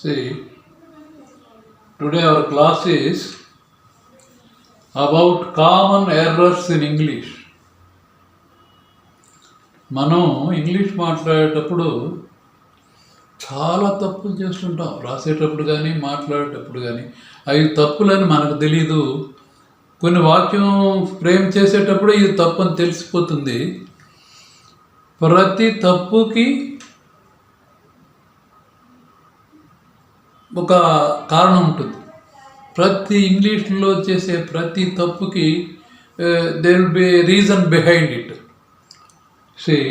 See, today our class is about common errors in English. మనం English మాట్లాడేటప్పుడు చాలా తప్పులు చేస్తుంటాం, రాసేటప్పుడు కానీ మాట్లాడేటప్పుడు కానీ. అవి తప్పులని మనకు తెలీదు. కొన్ని వాక్యం ఫ్రేమ్ చేసేటప్పుడు ఇది తప్పు అని తెలిసిపోతుంది. ప్రతి తప్పుకి ఒక కారణం ఉంటుంది. ప్రతి ఇంగ్లీష్లో చేసే ప్రతి తప్పుకి there will be reason behind it. See,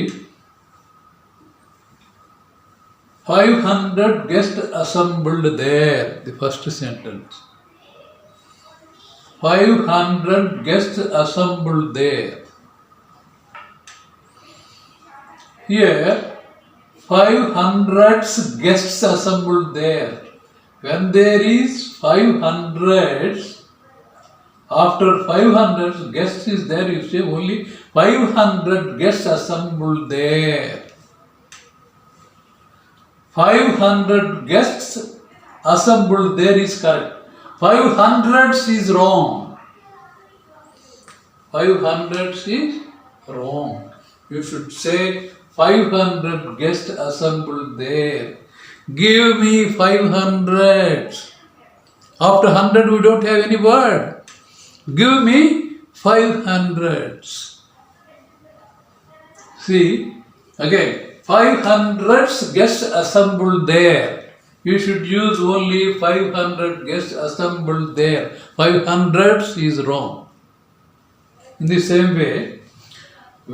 500 guests assembled there, the first sentence. 500 guests assembled there. Here, 500 guests assembled there. When there is 500, after 500 guests is there, you say only 500 guests assembled there. 500 guests assembled there is correct. 500 is wrong. 500 is wrong. You should say 500 guests assembled there. Give me 500. After 100 we don't have any word. Give me 500. See, again, 500 guests assembled there. You should use only 500 guests assembled there. 500 is wrong. In the same way,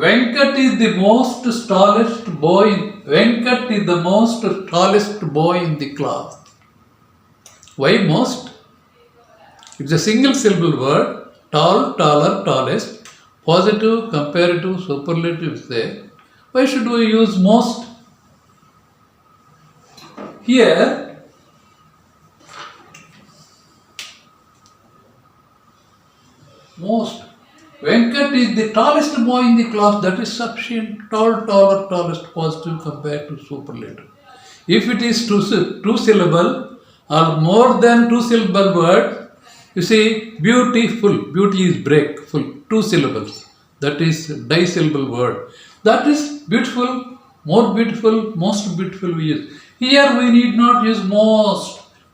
Venkat is the most tallest boy. Venkat is the most tallest boy in the class. Why most? It's a single syllable word. Tall, taller, tallest. Positive, comparative, superlative is there. Why should we use most? Here, most. Venkat is the tallest boy in the class. That is sufficient. Tall, taller, tallest, positive, comparative, superlative. If it is two syllable or more than two syllable word, you see, beautiful. Beauty is breakful. Two syllables. That is dissyllable word. That is beautiful, more beautiful, most beautiful we use. Here we need not use most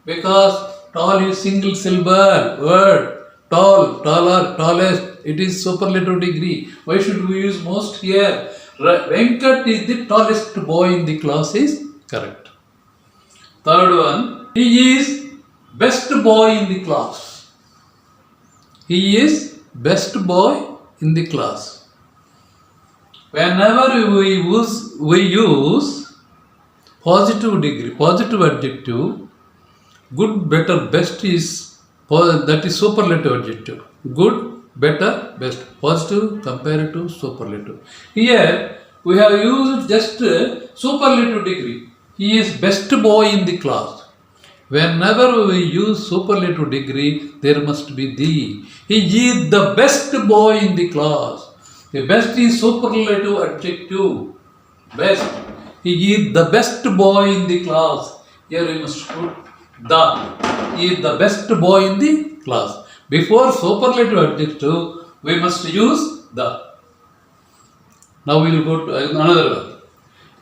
because tall is single syllable word. Tall, taller, tallest. It is superlative degree. Why should we use most here? Venkat is the tallest boy in the class is correct. Third one, he is best boy in the class. He is best boy in the class. Whenever we use positive degree, positive adjective, good, better, best is that is superlative adjective. Good, better, best. Positive, comparative, superlative. Here we have used just superlative degree. He is best boy in the class. Whenever we use superlative degree, there must be the. He is the best boy in the class. The best is superlative adjective. Best. He is the best boy in the class. Here we must put the. He is the best boy in the class. Before superlative adjective, we must use the. Now we will go to another one.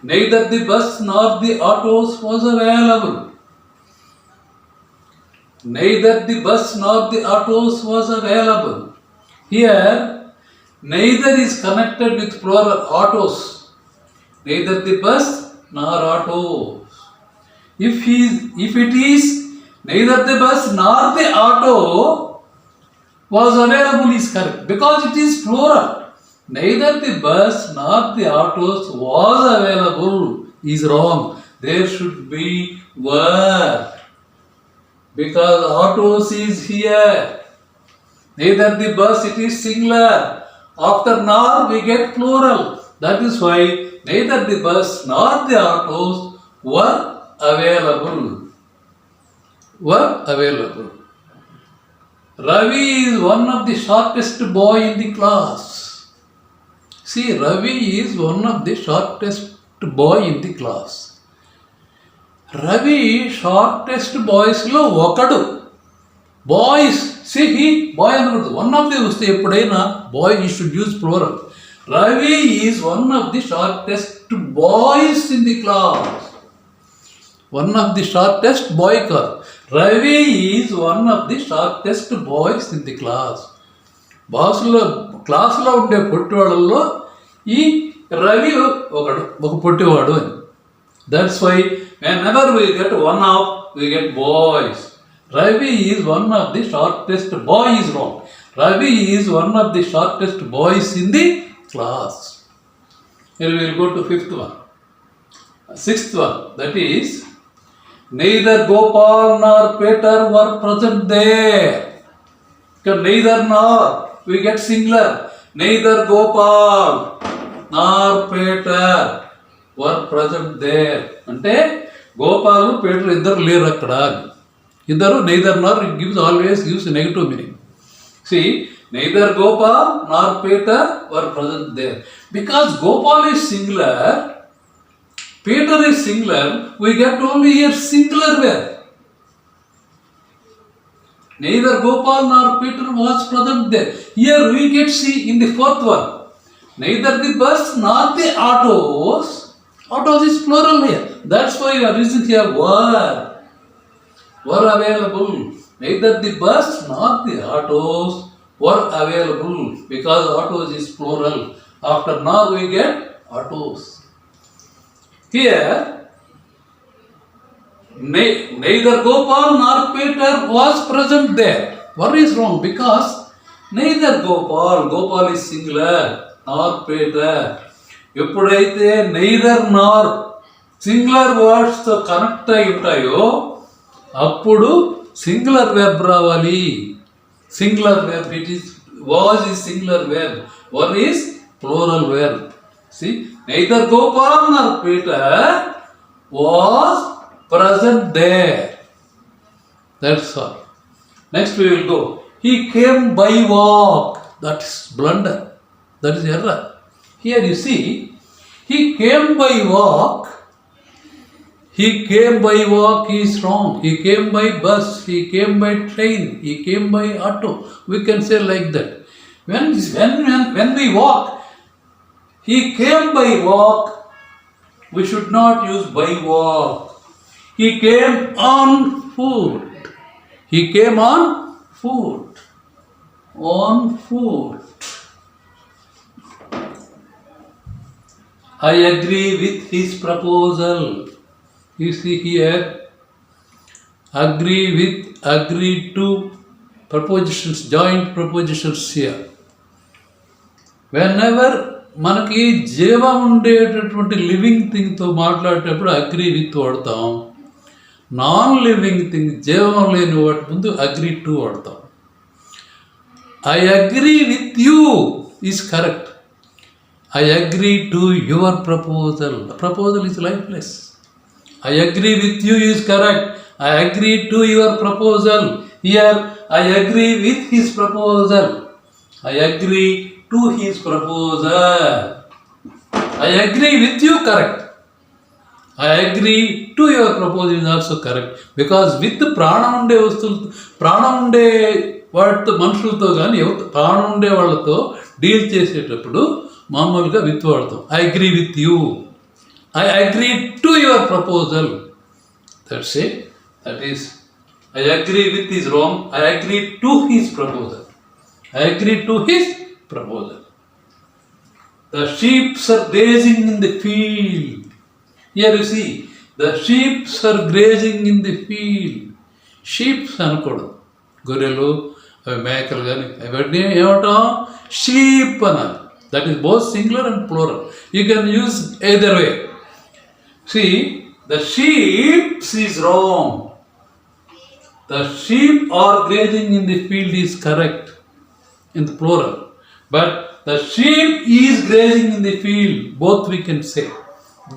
Neither the bus nor the autos was available. Neither the bus nor the autos was available. Here, neither is connected with plural autos. Neither the bus nor autos. If it is neither the bus nor the auto was available is correct because it is plural. Neither the bus nor the autos was available is wrong. There should be were. Because autos is here. Neither the bus, it is singular. After nor we get plural. That is why neither the bus nor the autos were available. Were available. Ravi is one of the shortest boy in the class. See, Ravi is one of the shortest boy in the class. Ravi shortest బాయ్స్లో ఒకడు. Boys see he boy అనకూడదు, one of the వస్తే ఎప్పుడైనా boy you should use plural. Ravi is one of the shortest boys in the class. One of the shortest boy కాదు, Ravi is one of the shortest boys in the class. క్లాసులో ఉండే పొట్టివాళ్ళల్లో ఈ రవి ఒకడు, ఒక పొట్టివాడు అని. That's why whenever we get one of, we get boys. Ravi is one of the shortest, boy is wrong. Ravi is one of the shortest boys in the class. Here we will go to fifth one. Sixth one, that is, neither Gopal nor Peter were present there. Because neither nor, we get singular. Neither Gopal nor Peter were present there. అంటే గోపాలు Peter ఇద్దరు లేరు అక్కడ. ఇద్దరు neither nor always gives negative meaning. See, neither Gopal nor Peter were present there. Because Gopal is singular, Peter is singular, we get only here singular verb. Neither Gopal nor Peter was present there. Here we get see in the fourth one. Neither the bus nor the autos. Autos is plural here. That's why you are using here were available. Neither the bus nor the autos were available because autos is plural. After nor we get autos. Here neither Gopal nor Peter was present there. What is wrong? Because neither Gopal is singular, nor Peter. ఎప్పుడైతే neither nor singular వర్డ్స్తో connect అయి ఉంటాయో అప్పుడు singular verb రావాలి. Singular verb, it is was is singular verb, were is plural verb. See, neither Gopal nor Peter was present there. That's all. Next we will go. He came by walk. That is blunder. That is error. Here you see, he came by walk. He came by walk is wrong. He came by bus. He came by train. He came by auto. We can say like that. When we walk, he came by walk. We should not use by walk. He came on foot. He came on foot. On foot. I agree with his proposal. You see here, agree with, agree to, prepositions, joint prepositions here. Whenever మనకి జీవం ఉండేటటువంటి living థింగ్తో మాట్లాడేటప్పుడు agree with వాడతాం. Non living thing, జీవం లేని వాటి ముందు agree to వాడతాం. I agree with you is correct. I agree to your proposal. Proposal is lifeless. I agree with you is correct. I agree to your proposal. Here, I agree with his proposal. I agree to his proposal. I agree with you, correct. I agree to your proposal is also correct. Because with ప్రాణం ఉండే వస్తువులు, ప్రాణం ఉండే వాటితో, మనుషులతో కానీ ప్రాణం ఉండే వాళ్ళతో డీల్ చేసేటప్పుడు మామూలుగా విత్ వాడతాం. I agree with you. I agree to your proposal. That's it. That is I agree with is wrong. I agree to his proposal. I agree to his proposal. The sheeps are grazing in the field. Here you see, the sheeps are grazing in the field. Sheeps అనకూడదు, గొర్రెలు, అవి మేకలు కానీ అవన్నీ ఏమంటాం, sheep అనాలి. That is both singular and plural. You can use either way. See, the sheep is wrong. The sheep are grazing in the field is correct in the plural. But the sheep is grazing in the field, both we can say.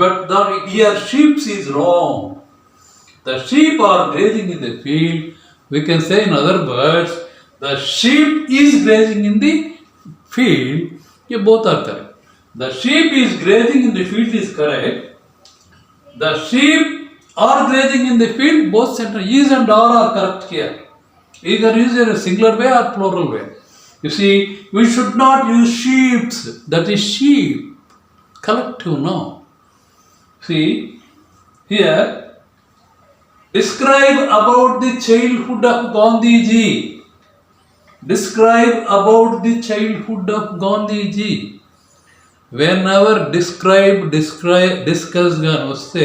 But the here sheep is wrong. The sheep are grazing in the field. We can say in other words, the sheep is grazing in the field. You both are correct. The sheep is grazing in the field is correct. The sheep or grazing in the field, both sentence is and are correct here. Either use in a singular way or plural way. You see, we should not use sheep, that is sheep, collective, no. See, here, describe about the childhood of Gandhiji. Describe about the childhood of Gandhiji. Whenever describe, discuss గాని వస్తే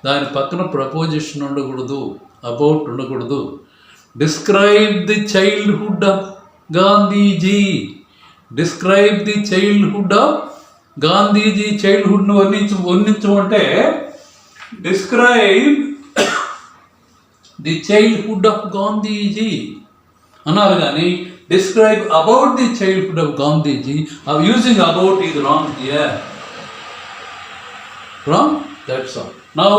దాని పక్కన preposition ఉండకూడదు, about ఉండకూడదు. Describe the childhood of Gandhiji. Describe the childhood of Gandhiji. Childhood ను వర్ణించమంటే describe the childhood of Gandhiji అన్నారు కానీ describe about the childhood of Gandhiji. Using about is wrong here. Wrong? That's all. Now,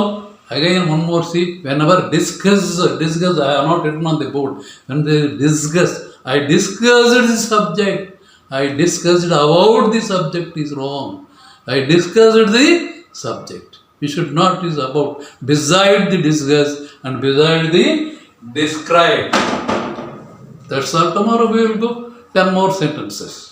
again one more see. Whenever discuss, I have not written on the board. When they discuss, I discussed the subject. I discussed about the subject is wrong. I discussed the subject. We should not use about. Beside the discuss and beside the describe. That's all. Tomorrow we will go 10 more sentences.